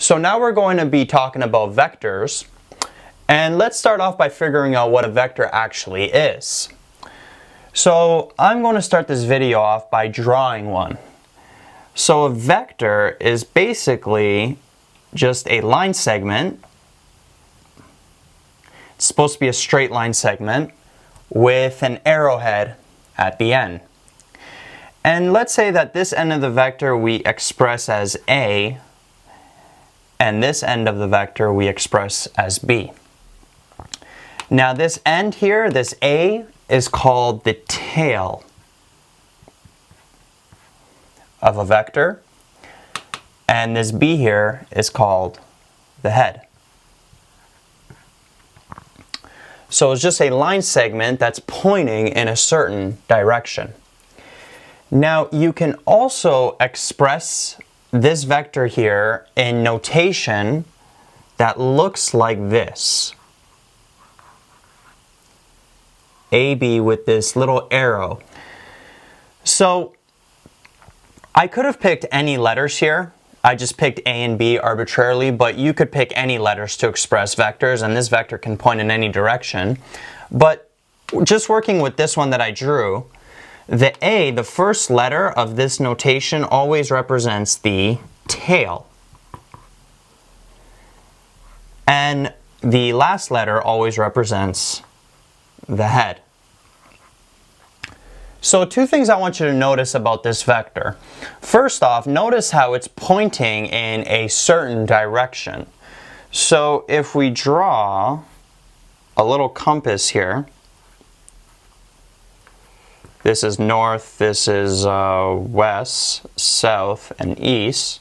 So now we're going to be talking about vectors, and let's start off by figuring out what a vector actually is. So I'm going to start this video off by drawing one. So a vector is basically just a line segment. It's supposed to be a straight line segment with an arrowhead at the end. And let's say that this end of the vector we express as A, and this end of the vector we express as B. Now this end here, this A, is called the tail of a vector, and this B here is called the head. So it's just a line segment that's pointing in a certain direction. Now you can also express this vector here in notation that looks like this. AB with this little arrow. So I could have picked any letters here. I just picked A and B arbitrarily, but you could pick any letters to express vectors, and this vector can point in any direction. But just working with this one that I drew, the A, the first letter of this notation, always represents the tail. And the last letter always represents the head. So two things I want you to notice about this vector. First off, notice how it's pointing in a certain direction. So if we draw a little compass here, this is north, this is west, south, and east.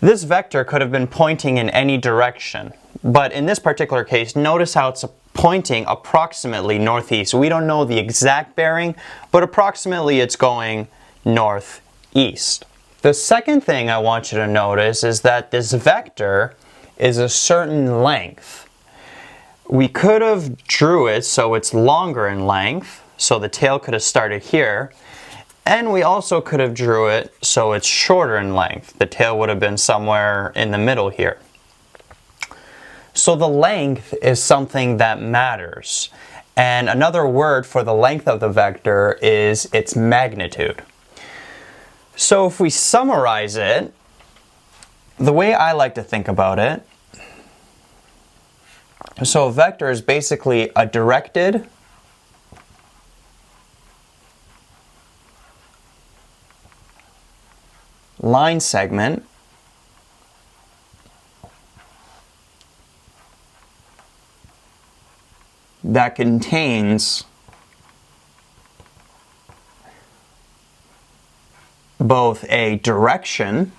This vector could have been pointing in any direction, but in this particular case, notice how it's pointing approximately northeast. We don't know the exact bearing, but approximately it's going northeast. The second thing I want you to notice is that this vector is a certain length. We could have drew it so it's longer in length, so the tail could have started here, and we also could have drew it so it's shorter in length. The tail would have been somewhere in the middle here. So the length is something that matters. And another word for the length of the vector is its magnitude. So if we summarize it, the way I like to think about it, so a vector is basically a directed line segment that contains both a direction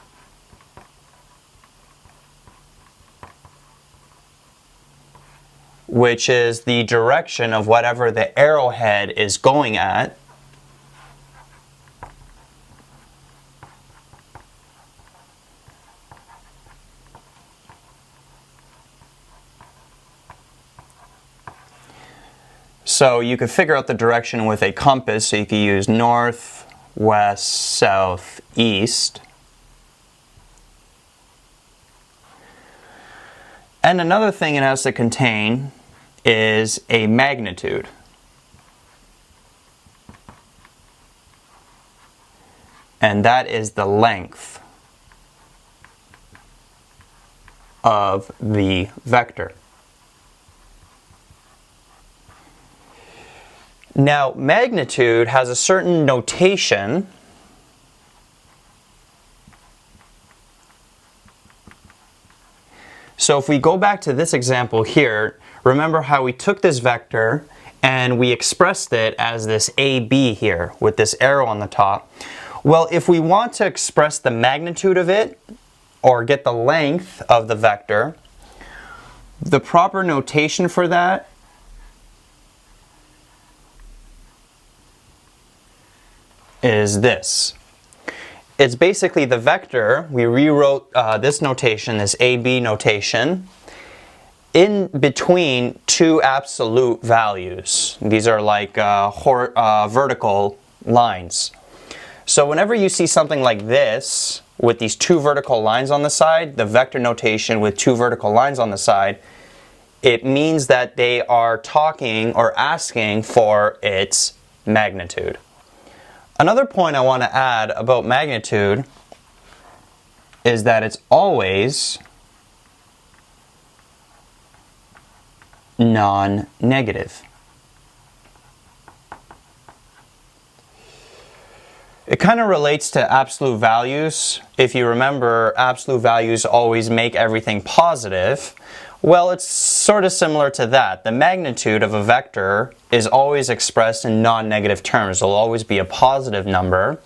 which is the direction of whatever the arrowhead is going at, so you could figure out the direction with a compass, so you could use north, west, south, east. And another thing it has to contain is a magnitude. And that is the length of the vector. Now, magnitude has a certain notation . So if we go back to this example here, remember how we took this vector and we expressed it as this AB here with this arrow on the top. Well, if we want to express the magnitude of it or get the length of the vector, the proper notation for that is this. It's basically the vector. We rewrote this notation, this AB notation, in between two absolute values. These are like vertical lines. So whenever you see something like this, with these two vertical lines on the side, the vector notation with two vertical lines on the side, it means that they are talking or asking for its magnitude. Another point I want to add about magnitude is that it's always non-negative. It kind of relates to absolute values. If you remember, absolute values always make everything positive. Well, it's sort of similar to that. The magnitude of a vector is always expressed in non-negative terms. It'll always be a positive number.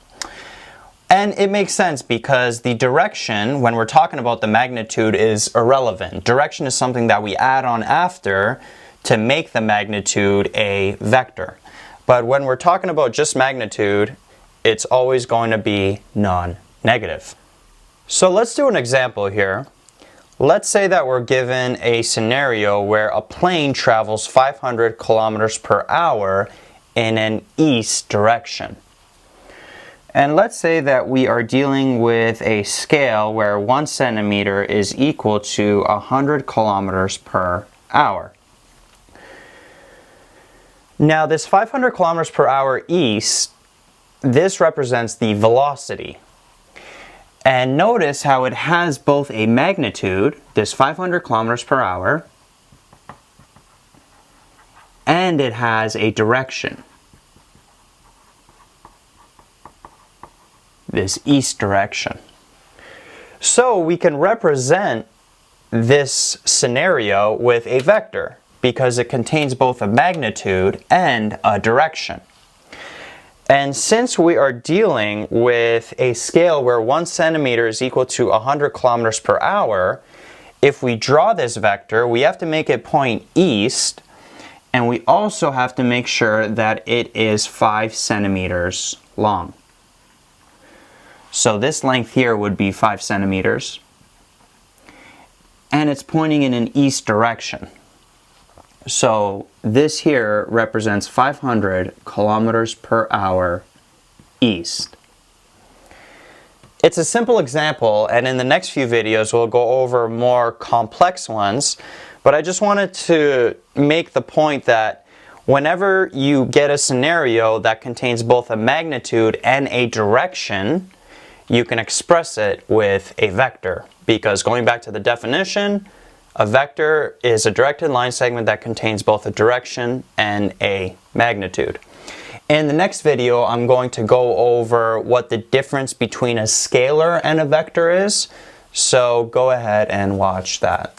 And it makes sense because the direction, when we're talking about the magnitude, is irrelevant. Direction is something that we add on after to make the magnitude a vector. But when we're talking about just magnitude, it's always going to be non-negative. So let's do an example here. Let's say that we're given a scenario where a plane travels 500 kilometers per hour in an east direction. And let's say that we are dealing with a scale where 1 centimeter is equal to 100 kilometers per hour. Now this 500 kilometers per hour east, this represents the velocity. And notice how it has both a magnitude, this 500 kilometers per hour, and it has a direction, this east direction. So we can represent this scenario with a vector because it contains both a magnitude and a direction. And since we are dealing with a scale where 1 centimeter is equal to 100 kilometers per hour, if we draw this vector, we have to make it point east, and we also have to make sure that it is 5 centimeters long. So this length here would be 5 centimeters, and it's pointing in an east direction. So this here represents 500 kilometers per hour east. It's a simple example, and in the next few videos we'll go over more complex ones, but I just wanted to make the point that whenever you get a scenario that contains both a magnitude and a direction, you can express it with a vector, because going back to the definition, a vector is a directed line segment that contains both a direction and a magnitude. In the next video, I'm going to go over what the difference between a scalar and a vector is, so go ahead and watch that.